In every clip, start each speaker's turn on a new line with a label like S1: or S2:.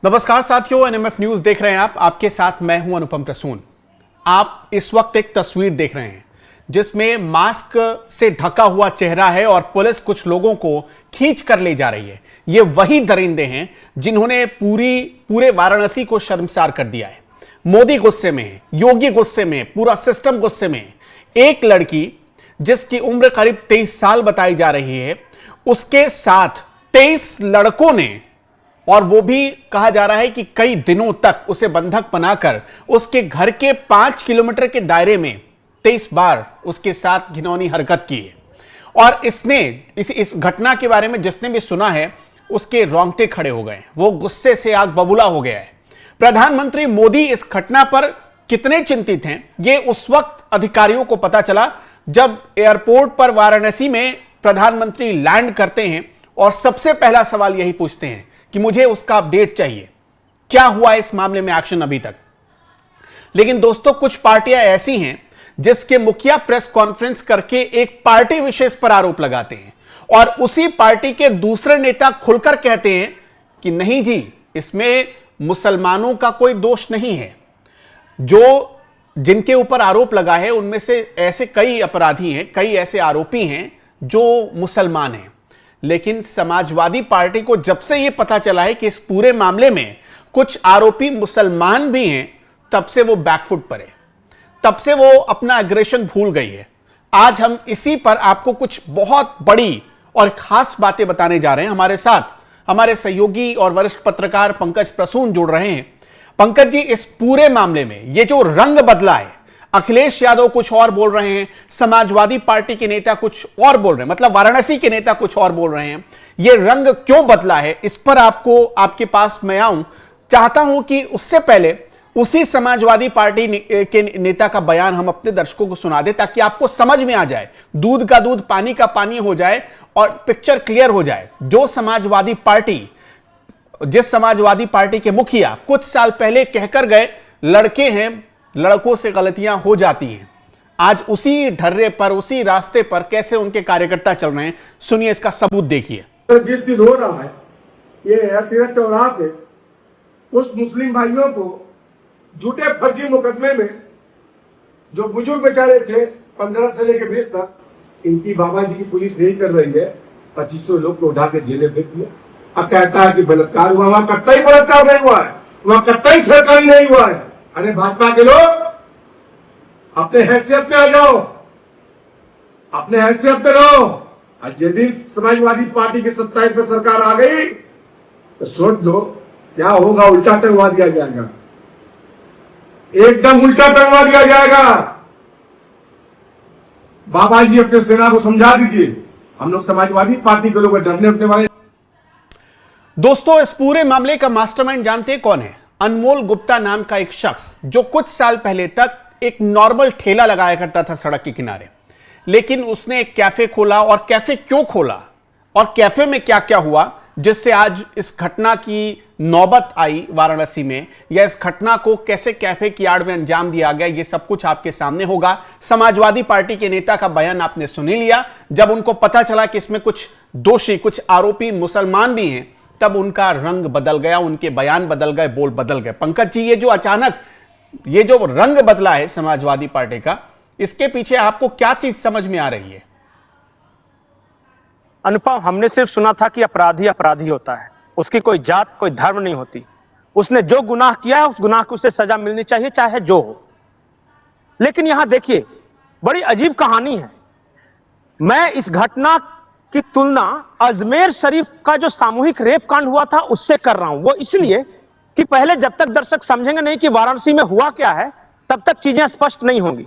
S1: नमस्कार साथियों, NMF news देख रहे हैं आप। आपके साथ मैं हूं अनुपम प्रसून। आप इस वक्त एक तस्वीर देख रहे हैं जिसमें मास्क से ढका हुआ चेहरा है और पुलिस कुछ लोगों को खींच कर ले जा रही है। ये वही दरिंदे हैं जिन्होंने पूरे वाराणसी को शर्मसार कर दिया है। मोदी गुस्से में है, योगी गुस्से में, पूरा सिस्टम गुस्से में। एक लड़की जिसकी उम्र करीब 23 साल बताई जा रही है, उसके साथ 23 लड़कों ने, और वो भी कहा जा रहा है कि कई दिनों तक उसे बंधक बनाकर उसके घर के 5 किलोमीटर के दायरे में 23 बार उसके साथ घिनौनी हरकत की है। और इसने इस घटना के बारे में जिसने भी सुना है उसके रोंगटे खड़े हो गए, वो गुस्से से आग बबूला हो गया है। प्रधानमंत्री मोदी इस घटना पर कितने चिंतित हैं, ये उस वक्त अधिकारियों को पता चला जब एयरपोर्ट पर वाराणसी में प्रधानमंत्री लैंड करते हैं और सबसे पहला सवाल यही पूछते हैं कि मुझे उसका अपडेट चाहिए, क्या हुआ इस मामले में एक्शन अभी तक। लेकिन दोस्तों, कुछ पार्टियां ऐसी हैं जिसके मुखिया प्रेस कॉन्फ्रेंस करके एक पार्टी विशेष पर आरोप लगाते हैं और उसी पार्टी के दूसरे नेता खुलकर कहते हैं कि नहीं जी, इसमें मुसलमानों का कोई दोष नहीं है। जो जिनके ऊपर आरोप लगा है उनमें से ऐसे कई अपराधी हैं, कई ऐसे आरोपी हैं जो मुसलमान हैं। लेकिन समाजवादी पार्टी को जब से यह पता चला है कि इस पूरे मामले में कुछ आरोपी मुसलमान भी हैं, तब से वो बैकफुट पर है, तब से वो अपना एग्रेशन भूल गई है। आज हम इसी पर आपको कुछ बहुत बड़ी और खास बातें बताने जा रहे हैं। हमारे साथ हमारे सहयोगी और वरिष्ठ पत्रकार पंकज प्रसून जुड़ रहे हैं। पंकज जी, इस पूरे मामले में ये जो रंग बदला है, अखिलेश यादव कुछ और बोल रहे हैं, समाजवादी पार्टी के नेता कुछ और बोल रहे हैं, मतलब वाराणसी के नेता कुछ और बोल रहे हैं। ये रंग क्यों बदला है, इस पर आपके पास मैं आऊं चाहता हूं कि उससे पहले उसी समाजवादी पार्टी के नेता का बयान हम अपने दर्शकों को सुना दे ताकि आपको समझ में आ जाए, दूध का दूध पानी का पानी हो जाए और पिक्चर क्लियर हो जाए। जिस समाजवादी पार्टी के मुखिया कुछ साल पहले कहकर गए लड़के हैं, लड़कों से गलतियां हो जाती हैं, आज उसी ढर्रे पर, उसी रास्ते पर कैसे उनके कार्यकर्ता चल रहे हैं, सुनिए, इसका सबूत देखिए।
S2: 20 दिन हो रहा है, ये तीरथ चौराहा पे उस मुस्लिम भाइयों को झूठे फर्जी मुकदमे में जो बुजुर्ग बेचारे थे 15 से लेकर 20 तक, इनकी बाबा जी की पुलिस नहीं कर रही है। 2500 लोग को उठा के जेल भेज दिया। अब कहता है कि बलात्कार हुआ, वहां कतई बलात्कार नहीं हुआ है, वहां कतई सरकारी नहीं हुआ है। अरे भाजपा के लोग, अपने हैसियत में आ जाओ, अपने हैसियत में रहो। आज यदि समाजवादी पार्टी की 27 पर सरकार आ गई तो सोच लो क्या होगा। उल्टा टंगवा दिया जाएगा, एकदम उल्टा टंगवा दिया जाएगा। बाबा जी अपने सेना को समझा दीजिए, हम लोग समाजवादी पार्टी के लोग डरने उठने वाले।
S1: दोस्तों, इस पूरे मामले का मास्टरमाइंड जानते हैं कौन है? अनमोल गुप्ता नाम का एक शख्स जो कुछ साल पहले तक एक नॉर्मल ठेला लगाया करता था सड़क के किनारे, लेकिन उसने एक कैफे खोला। और कैफे क्यों खोला और कैफे में क्या क्या हुआ जिससे आज इस घटना की नौबत आई वाराणसी में, या इस घटना को कैसे कैफे की आड़ में अंजाम दिया गया, ये सब कुछ आपके सामने होगा। समाजवादी पार्टी के नेता का बयान आपने सुन ही लिया। जब उनको पता चला कि इसमें कुछ दोषी, कुछ आरोपी मुसलमान भी हैं, तब उनका रंग बदल गया, उनके बयान बदल गए, बोल बदल गए। पंकज जी, ये जो अचानक ये जो रंग बदला है समाजवादी पार्टी का, इसके पीछे आपको क्या चीज समझ में आ रही है?
S3: अनुपम, हमने सिर्फ सुना था कि अपराधी अपराधी होता है, उसकी कोई जात, कोई धर्म नहीं होती। उसने जो गुनाह किया है उस गुनाह को उसे सजा मिलनी चाहिए, चाहे जो हो। लेकिन यहां देखिए, बड़ी अजीब कहानी है। मैं इस घटना की तुलना अजमेर शरीफ का जो सामूहिक रेप कांड हुआ था उससे कर रहा हूं। वो इसलिए कि पहले जब तक दर्शक समझेंगे नहीं कि वाराणसी में हुआ क्या है, तब तक चीजें स्पष्ट नहीं होंगी।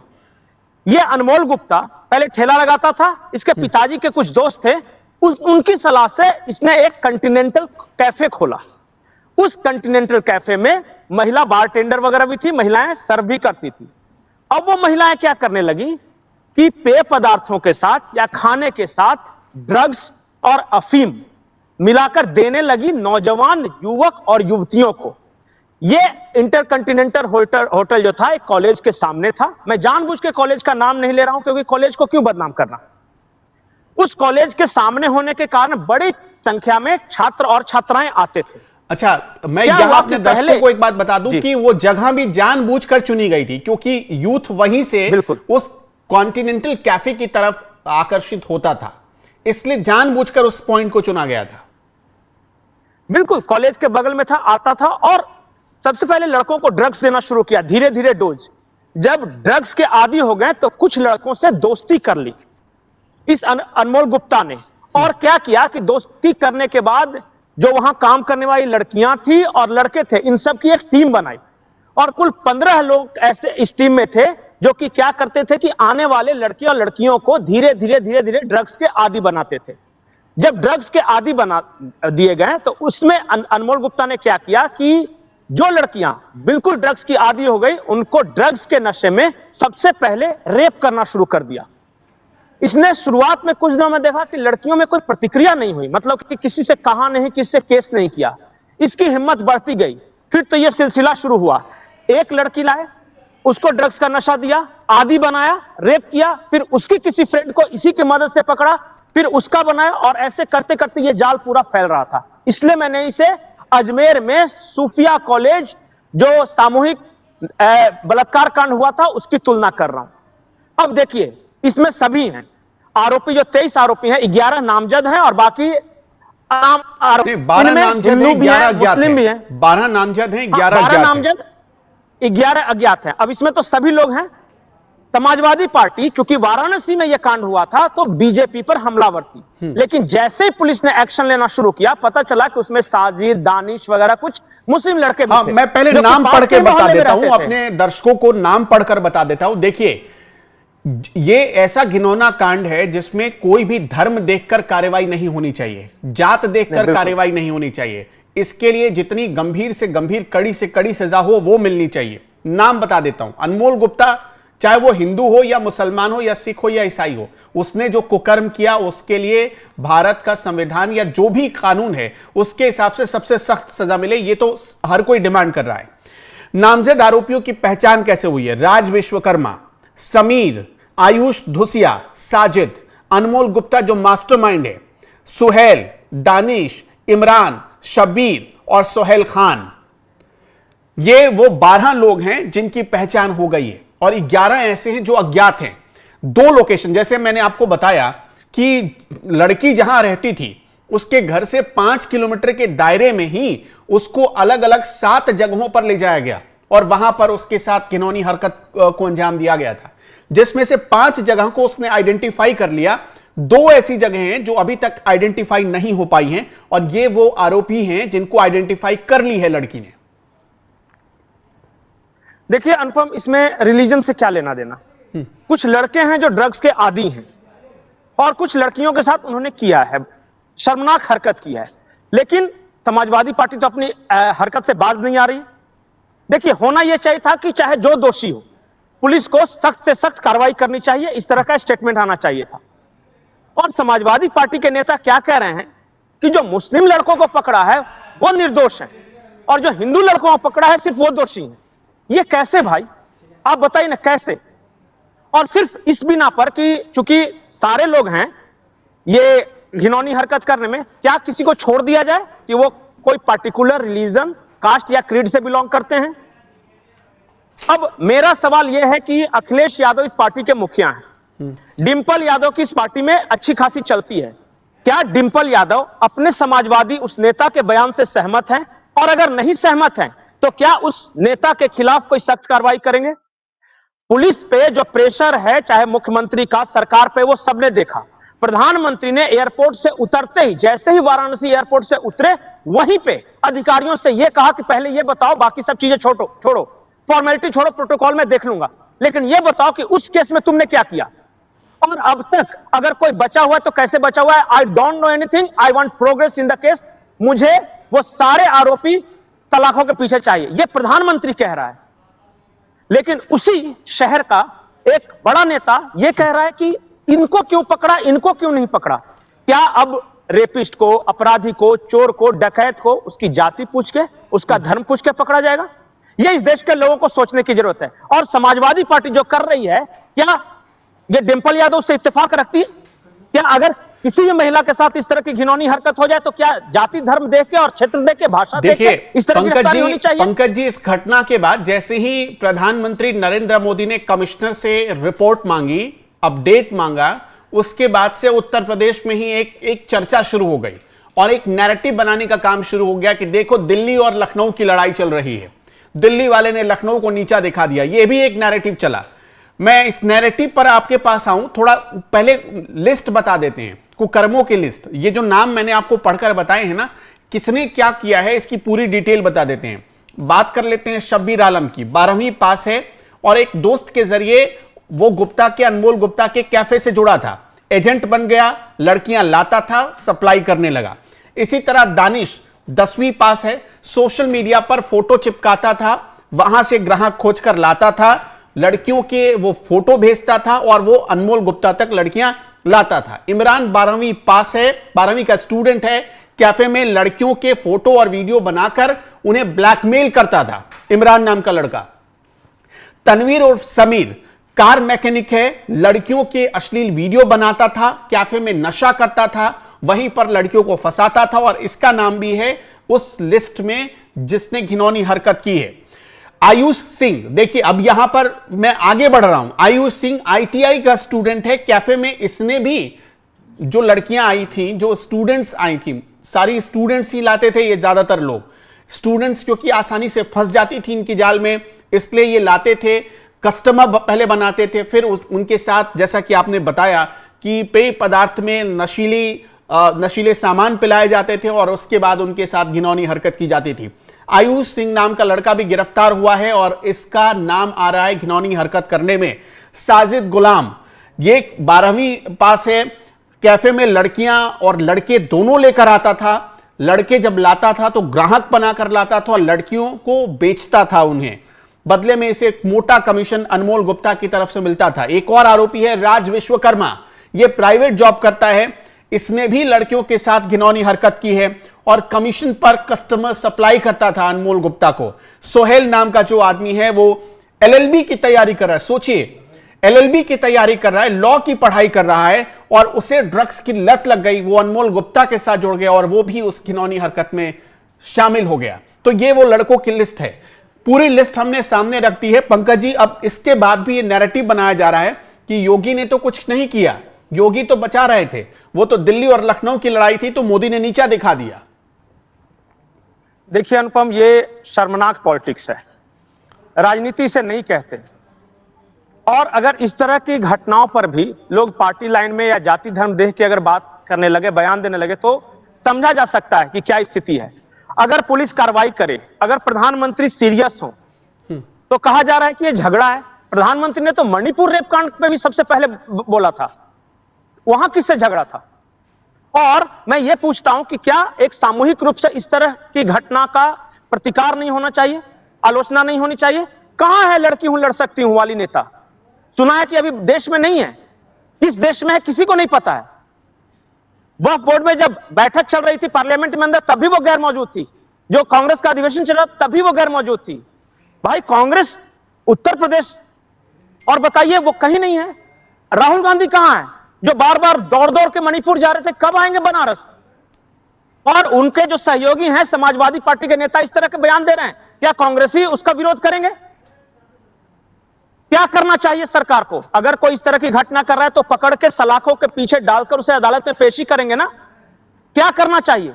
S3: ये अनमोल गुप्ता पहले ठेला लगाता था, इसके पिताजी के कुछ दोस्त थे, उनकी सलाह से इसने एक कॉन्टिनेंटल कैफे खोला। उस कॉन्टिनेंटल कैफे में महिला बारटेंडर वगैरह भी थी, महिलाएं सर्व भी करती थी। अब वो महिलाएं क्या करने लगी कि पेय पदार्थों के साथ या खाने के साथ ड्रग्स और अफीम मिलाकर देने लगी नौजवान युवक और युवतियों को। यह इंटरकंटिनेंटल होटल जो था एक कॉलेज के सामने था। मैं जानबूझ के कॉलेज का नाम नहीं ले रहा हूं क्योंकि कॉलेज को क्यों बदनाम करना। उस कॉलेज के सामने होने के कारण बड़ी संख्या में छात्र और छात्राएं आते थे।
S1: अच्छा, मैं
S3: क्या
S1: यहां
S3: हुआ
S1: अपने
S3: कि
S1: दर्शकों
S3: पहले-
S1: को एक बात बता दूं
S3: जी।
S1: कि वो जगह भी जानबूझकर चुनी गई थी क्योंकि यूथ वहीं से
S3: बिल्कुल।
S1: उस कॉन्टिनेंटल कैफे की तरफ आकर्षित होता था, इसलिए जानबूझकर उस पॉइंट को चुना गया था।
S3: बिल्कुल, कॉलेज के बगल में था, आता था, और सबसे पहले लड़कों को ड्रग्स देना शुरू किया, धीरे धीरे डोज। जब ड्रग्स के आदी हो गए तो कुछ लड़कों से दोस्ती कर ली इस अनमोल गुप्ता ने। और क्या किया कि दोस्ती करने के बाद जो वहां काम करने वाली लड़कियां थी और लड़के थे, इन सब की एक टीम बनाई, और कुल 15 लोग ऐसे इस टीम में थे जो कि क्या करते थे कि आने वाले लड़के और लड़कियों को धीरे धीरे ड्रग्स के आदी बनाते थे। जब ड्रग्स के आदी बना दिए गए तो उसमें अनमोल गुप्ता ने क्या किया कि जो लड़कियां बिल्कुल ड्रग्स की आदी हो गई, उनको ड्रग्स के नशे में सबसे पहले रेप करना शुरू कर दिया। इसने शुरुआत में कुछ दिनों में देखा कि लड़कियों में कोई प्रतिक्रिया नहीं हुई, मतलब कि किसी से कहा नहीं, किसी से केस नहीं किया। इसकी हिम्मत बढ़ती गई। फिर तो यह सिलसिला शुरू हुआ, एक लड़की लाए, उसको ड्रग्स का नशा दिया, आदी बनाया, रेप किया, फिर उसकी किसी फ्रेंड को इसी की मदद से पकड़ा, फिर उसका बनाया, और ऐसे करते करते ये जाल पूरा फैल रहा था। इसलिए मैंने इसे अजमेर में सूफिया कॉलेज जो सामूहिक बलात्कार कांड हुआ था उसकी तुलना कर रहा हूं। अब देखिए, इसमें सभी हैं आरोपी, जो 23 आरोपी हैं, 11 नामजद हैं और बाकी
S1: 12 नामजद हैं, 11 अज्ञात हैं। 12 नामजद हैं, 11
S3: 12
S1: अज्ञात हैं।
S3: नामजद, 11 अज्ञात हैं। अब इसमें तो सभी लोग हैं। समाजवादी पार्टी, चूंकि वाराणसी में यह कांड हुआ था तो बीजेपी पर हमलावर थी, लेकिन जैसे ही पुलिस ने एक्शन लेना शुरू किया, पता चला कि उसमें साजिद, दानिश वगैरह कुछ मुस्लिम लड़के भी थे।
S1: मैं पहले
S3: जो कि
S1: नाम
S3: पास
S1: पढ़ के
S3: के
S1: बता
S3: मोहल्ले में
S1: देता हूं,
S3: रहते थे।
S1: अपने दर्शकों को नाम पढ़कर बता देता हूं। देखिए, ये ऐसा घिनौना कांड है जिसमें कोई भी धर्म देखकर कार्रवाई नहीं होनी चाहिए, जात देखकर कार्रवाई नहीं होनी चाहिए। इसके लिए जितनी गंभीर से गंभीर, कड़ी से कड़ी सजा हो वो मिलनी चाहिए। नाम बता देता हूं, अनमोल गुप्ता, चाहे वो हिंदू हो या मुसलमान हो या सिख हो या ईसाई हो, उसने जो कुकर्म किया उसके लिए भारत का संविधान या जो भी कानून है उसके हिसाब से सबसे सख्त सजा मिले, ये तो हर कोई डिमांड कर रहा है। नामजद आरोपियों की पहचान कैसे हुई है? राज विश्वकर्मा, समीर, आयुष धुसिया, साजिद, अनमोल गुप्ता जो मास्टरमाइंड है, सुहेल, दानिश, इमरान, शब्बीर और सोहेल खान, ये वो 12 लोग हैं जिनकी पहचान हो गई है और 11 ऐसे हैं जो अज्ञात हैं। 2 लोकेशन, जैसे मैंने आपको बताया कि लड़की जहां रहती थी उसके घर से 5 किलोमीटर के दायरे में ही उसको अलग अलग 7 जगहों पर ले जाया गया और वहां पर उसके साथ घिनौनी हरकत को अंजाम दिया गया था, जिसमें से 5 जगह को उसने आइडेंटिफाई कर लिया। 2 ऐसी जगह हैं जो अभी तक आइडेंटिफाई नहीं हो पाई हैं और ये वो आरोपी हैं जिनको आइडेंटिफाई कर ली है लड़की ने।
S3: देखिए अनुपम, इसमें रिलीजन से क्या लेना देना। कुछ लड़के हैं जो ड्रग्स के आदी हैं और कुछ लड़कियों के साथ उन्होंने किया है, शर्मनाक हरकत की है, लेकिन समाजवादी पार्टी तो अपनी हरकत से बाज नहीं आ रही। देखिए, होना यह चाहिए था कि चाहे जो दोषी हो, पुलिस को सख्त से सख्त कार्रवाई करनी चाहिए, इस तरह का स्टेटमेंट आना चाहिए था। और समाजवादी पार्टी के नेता क्या कह रहे हैं कि जो मुस्लिम लड़कों को पकड़ा है वो निर्दोष है और जो हिंदू लड़कों को पकड़ा है सिर्फ वो दोषी है। ये कैसे भाई, आप बताइए ना कैसे? और सिर्फ इस बिना पर कि चूंकि सारे लोग हैं ये घिनौनी हरकत करने में, क्या किसी को छोड़ दिया जाए कि वो कोई पर्टिकुलर रिलीजन, कास्ट या क्रीड से बिलोंग करते हैं? अब मेरा सवाल यह है कि अखिलेश यादव इस पार्टी के मुखिया हैं, डिंपल यादव की इस पार्टी में अच्छी खासी चलती है। क्या डिंपल यादव अपने समाजवादी उस नेता के बयान से सहमत हैं? और अगर नहीं सहमत हैं तो क्या उस नेता के खिलाफ कोई सख्त कार्रवाई करेंगे? पुलिस पे जो प्रेशर है, चाहे मुख्यमंत्री का, सरकार पे, वो सबने देखा। प्रधानमंत्री ने एयरपोर्ट से उतरते ही, जैसे ही वाराणसी एयरपोर्ट से उतरे, वहीं पे अधिकारियों से यह कहा कि पहले यह बताओ, बाकी सब चीजें छोड़ो, फॉर्मेलिटी छोड़ो, प्रोटोकॉल में देख लूंगा, लेकिन यह बताओ कि उस केस में तुमने क्या किया। और अब तक अगर कोई बचा हुआ है तो कैसे बचा हुआ है? I don't know anything, I want progress in the case. मुझे वो सारे आरोपी सलाखों के पीछे चाहिए, यह प्रधानमंत्री कह रहा है। लेकिन उसी शहर का एक बड़ा नेता यह कह रहा है कि इनको क्यों पकड़ा, इनको क्यों नहीं पकड़ा? क्या अब रेपिस्ट को, अपराधी को, चोर को, डकैत को उसकी जाति पूछ के, उसका धर्म पूछ के पकड़ा जाएगा? यह इस देश के लोगों को सोचने की जरूरत है। और समाजवादी पार्टी जो कर रही है, क्या यह डिंपल यादव से इत्तेफाक रखती है? क्या अगर किसी भी महिला के साथ इस तरह की घिनौनी हरकत हो जाए तो क्या जाति धर्म देख के और क्षेत्र देख के भाषा देख
S1: देखिए
S3: के इस तरह की गिरफ्तारी होनी चाहिए?
S1: पंकज जी, इस घटना के बाद जैसे ही प्रधानमंत्री नरेंद्र मोदी ने कमिश्नर से रिपोर्ट मांगी, अपडेट मांगा, उसके बाद से उत्तर प्रदेश में ही एक चर्चा शुरू हो गई और एक नैरेटिव बनाने का काम शुरू हो गया कि देखो दिल्ली और लखनऊ की लड़ाई चल रही है, दिल्ली वाले ने लखनऊ को नीचा दिखा दिया। यह भी एक नैरेटिव चला। मैं इस नैरेटिव पर आपके पास आऊं, थोड़ा पहले लिस्ट बता देते हैं, कुकर्मों की लिस्ट। ये जो नाम मैंने आपको पढ़कर बताए हैं ना, किसने क्या किया है इसकी पूरी डिटेल बता देते हैं। बात कर लेते हैं शब्बीर आलम की, 12वीं पास है और एक दोस्त के जरिए वो गुप्ता के, अनमोल गुप्ता के कैफे से जुड़ा था, एजेंट बन गया, लड़कियां लाता था, सप्लाई करने लगा। इसी तरह दानिश 10वीं पास है, सोशल मीडिया पर फोटो चिपकाता था, वहां से ग्राहक खोजकर लाता था, लड़कियों के वो फोटो भेजता था और वो अनमोल गुप्ता तक लड़कियां लाता था। इमरान 12वीं पास है, 12वीं का स्टूडेंट है, कैफे में लड़कियों के फोटो और वीडियो बनाकर उन्हें ब्लैकमेल करता था, इमरान नाम का लड़का। तनवीर उर्फ समीर कार मैकेनिक है, लड़कियों के अश्लील वीडियो बनाता था, कैफे में नशा करता था, वहीं पर लड़कियों को फंसाता था और इसका नाम भी है उस लिस्ट में जिसने घिनौनी हरकत की है। आयुष सिंह, देखिए अब यहां पर मैं आगे बढ़ रहा हूं। आयुष सिंह आईटीआई का स्टूडेंट है, कैफे में इसने भी जो लड़कियां आई थी, जो स्टूडेंट्स आई थी, सारी स्टूडेंट्स ही लाते थे, ये ज्यादातर लोग स्टूडेंट्स, क्योंकि आसानी से फंस जाती थी इनकी जाल में, इसलिए ये लाते थे, कस्टमर पहले बनाते थे, फिर उनके साथ जैसा कि आपने बताया कि पेय पदार्थ में नशीले सामान पिलाए जाते थे और उसके बाद उनके साथ घिनौनी हरकत की जाती थी। आयुष सिंह नाम का लड़का भी गिरफ्तार हुआ है और इसका नाम आ रहा है घिनौनी हरकत करने में साजिद गुलाम। ये 12वीं पास है, कैफे में लड़कियां और लड़के दोनों लेकर आता था, लड़के जब लाता था तो ग्राहक बनाकर लाता था और लड़कियों को बेचता था उन्हें, बदले में इसे एक मोटा कमीशन अनमोल गुप्ता की तरफ से मिलता था। एक और आरोपी है राज विश्वकर्मा, यह प्राइवेट जॉब करता है, इसने भी लड़कियों के साथ घिनौनी हरकत की है और कमीशन पर कस्टमर सप्लाई करता था अनमोल गुप्ता को। सोहेल नाम का जो आदमी है वो एलएलबी की तैयारी कर रहा है, सोचिए एलएलबी की तैयारी कर रहा है, लॉ की पढ़ाई कर रहा है और उसे ड्रग्स की लत लग गई, वो अनमोल गुप्ता के साथ जुड़ गया और वो भी उस घिनौनी हरकत में शामिल हो गया। तो ये वो लड़कों की लिस्ट है, पूरी लिस्ट हमने सामने रख दी है पंकज जी। अब इसके बाद भी ये नैरेटिव बनाया जा रहा है कि योगी ने तो कुछ नहीं किया, योगी तो बचा रहे थे, वो तो दिल्ली और लखनऊ की लड़ाई थी तो मोदी ने नीचा दिखा दिया।
S3: देखिए अनुपम, ये शर्मनाक पॉलिटिक्स है, राजनीति से नहीं कहते। और अगर इस तरह की घटनाओं पर भी लोग पार्टी लाइन में या जाति धर्म देख के अगर बात करने लगे, बयान देने लगे, तो समझा जा सकता है कि क्या स्थिति है। अगर पुलिस कार्रवाई करे, अगर प्रधानमंत्री सीरियस हो, तो कहा जा रहा है कि ये झगड़ा है। प्रधानमंत्री ने तो मणिपुर रेप कांड पे भी सबसे पहले बोला था, वहां किससे झगड़ा था? और मैं ये पूछता हूं कि क्या एक सामूहिक रूप से इस तरह की घटना का प्रतिकार नहीं होना चाहिए, आलोचना नहीं होनी चाहिए? कहां है लड़की हूं लड़ सकती हूं वाली नेता? सुना है कि अभी देश में नहीं है, किस देश में है किसी को नहीं पता है। वक्फ बोर्ड में जब बैठक चल रही थी पार्लियामेंट में अंदर, तभी वो गैर मौजूद थी। जो कांग्रेस का अधिवेशन चल रहा तभी वो गैर मौजूद थी। भाई कांग्रेस उत्तर प्रदेश और बताइए वो कहीं नहीं है। राहुल गांधी कहां है जो बार बार दौड़ दौड़ के मणिपुर जा रहे थे, कब आएंगे बनारस? और उनके जो सहयोगी हैं समाजवादी पार्टी के नेता इस तरह के बयान दे रहे हैं, क्या कांग्रेसी उसका विरोध करेंगे? क्या करना चाहिए सरकार को? अगर कोई इस तरह की घटना कर रहा है तो पकड़ के सलाखों के पीछे डालकर उसे अदालत में पेशी करेंगे ना? क्या करना चाहिए?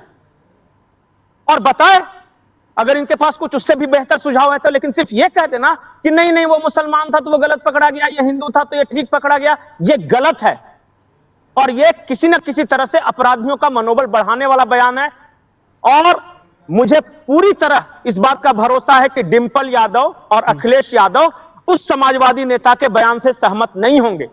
S3: और बताए अगर इनके पास कुछ उससे भी बेहतर सुझाव है तो। लेकिन सिर्फ ये कह देना कि नहीं नहीं वो मुसलमान था तो वो गलत पकड़ा गया, ये हिंदू था तो ये ठीक पकड़ा गया, ये गलत है और ये किसी न किसी तरह से अपराधियों का मनोबल बढ़ाने वाला बयान है। और मुझे पूरी तरह इस बात का भरोसा है कि डिंपल यादव और अखिलेश यादव उस समाजवादी नेता के बयान से सहमत नहीं होंगे।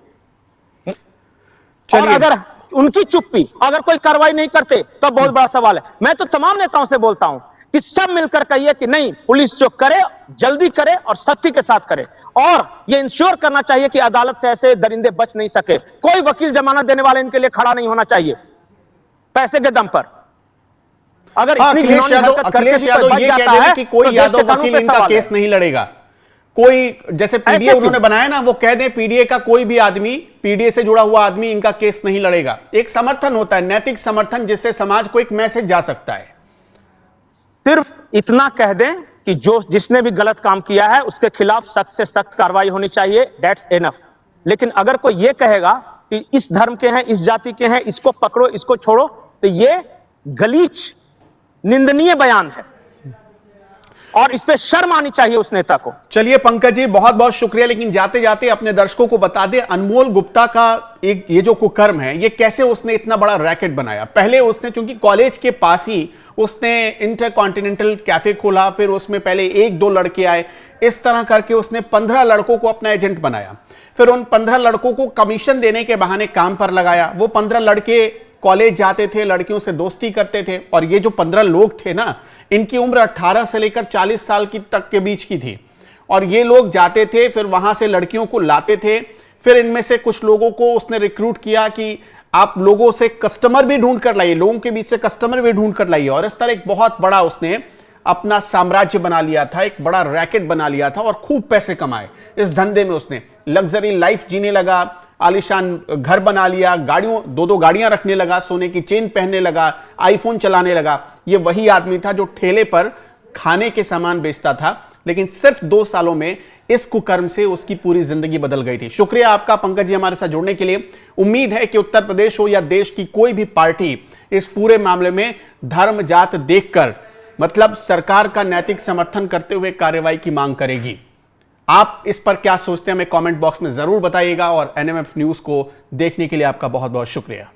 S3: और अगर उनकी चुप्पी, अगर कोई कार्रवाई नहीं करते तो बहुत बड़ा सवाल है। मैं तो तमाम नेताओं से बोलता हूं कि सब मिलकर कहिए कि नहीं, पुलिस जो करे जल्दी करे और सख्ती के साथ करे। और ये इंश्योर करना चाहिए कि अदालत से ऐसे दरिंदे बच नहीं सके। कोई वकील जमानत देने वाले इनके लिए खड़ा नहीं होना चाहिए पैसे के दम पर। अगर
S1: अखिलेश यादव ये कह दें कि कोई यादव वकील इनका केस नहीं लड़ेगा, कोई जैसे पीडीए उन्होंने बनाया ना, वो कह दें पीडीए का कोई भी आदमी पीडीए से जुड़ा हुआ आदमी इनका केस नहीं लड़ेगा। एक समर्थन होता है, नैतिक समर्थन, जिससे समाज को एक मैसेज जा सकता है।
S3: सिर्फ इतना कह दें कि जिसने भी गलत काम किया है उसके खिलाफ सख्त से सख्त कार्रवाई होनी चाहिए, दैट्स एनफ। लेकिन अगर कोई यह कहेगा कि इस धर्म के हैं, इस जाति के हैं, इसको पकड़ो, इसको छोड़ो, तो यह गलीच, निंदनीय बयान है और इस पे शर्म आनी चाहिए उस नेता को।
S1: चलिए पंकज जी, बहुत बहुत शुक्रिया। लेकिन जाते जाते अपने दर्शकों को बता दें, अनमोल गुप्ता का एक ये जो कुकर्म है, ये कैसे उसने इतना बड़ा रैकेट बनाया। पहले उसने, चूंकि कॉलेज के पास ही उसने इंटरकॉन्टिनेंटल कैफे खोला, फिर उसमें पहले 1-2 लड़के आए, इस तरह करके उसने 15 लड़कों को अपना एजेंट बनाया। फिर उन 15 लड़कों को कमीशन देने के बहाने काम पर लगाया। वो 15 लड़के कॉलेज जाते थे, लड़कियों से दोस्ती करते थे, और ये जो 15 लोग थे ना, इनकी उम्र 18 से लेकर 40 साल की तक के बीच की थी। और ये लोग जाते थे, फिर वहां से लड़कियों को लाते थे। फिर इनमें से कुछ लोगों को उसने रिक्रूट किया कि आप लोगों से कस्टमर भी ढूंढ कर लाइए, लोगों के बीच से कस्टमर भी ढूंढ कर लाइए। और इस तरह एक बहुत बड़ा उसने अपना साम्राज्य बना लिया था, एक बड़ा रैकेट बना लिया था, और खूब पैसे कमाए इस धंधे में। उसने लग्जरी लाइफ जीने लगा, आलीशान घर बना लिया, गाड़ियों 2-2 गाड़ियां रखने लगा, सोने की चेन पहनने लगा, आईफोन चलाने लगा। ये वही आदमी था जो ठेले पर खाने के सामान बेचता था। लेकिन सिर्फ 2 सालों में इस कुकर्म से उसकी पूरी जिंदगी बदल गई थी। शुक्रिया आपका पंकज जी हमारे साथ जुड़ने के लिए। उम्मीद है कि उत्तर प्रदेश हो या देश की कोई भी पार्टी इस पूरे मामले में धर्म जात देखकर, मतलब सरकार का नैतिक समर्थन करते हुए कार्रवाई की मांग करेगी। आप इस पर क्या सोचते हैं हमें कमेंट बॉक्स में जरूर बताइएगा। और एनएमएफ न्यूज को देखने के लिए आपका बहुत बहुत शुक्रिया।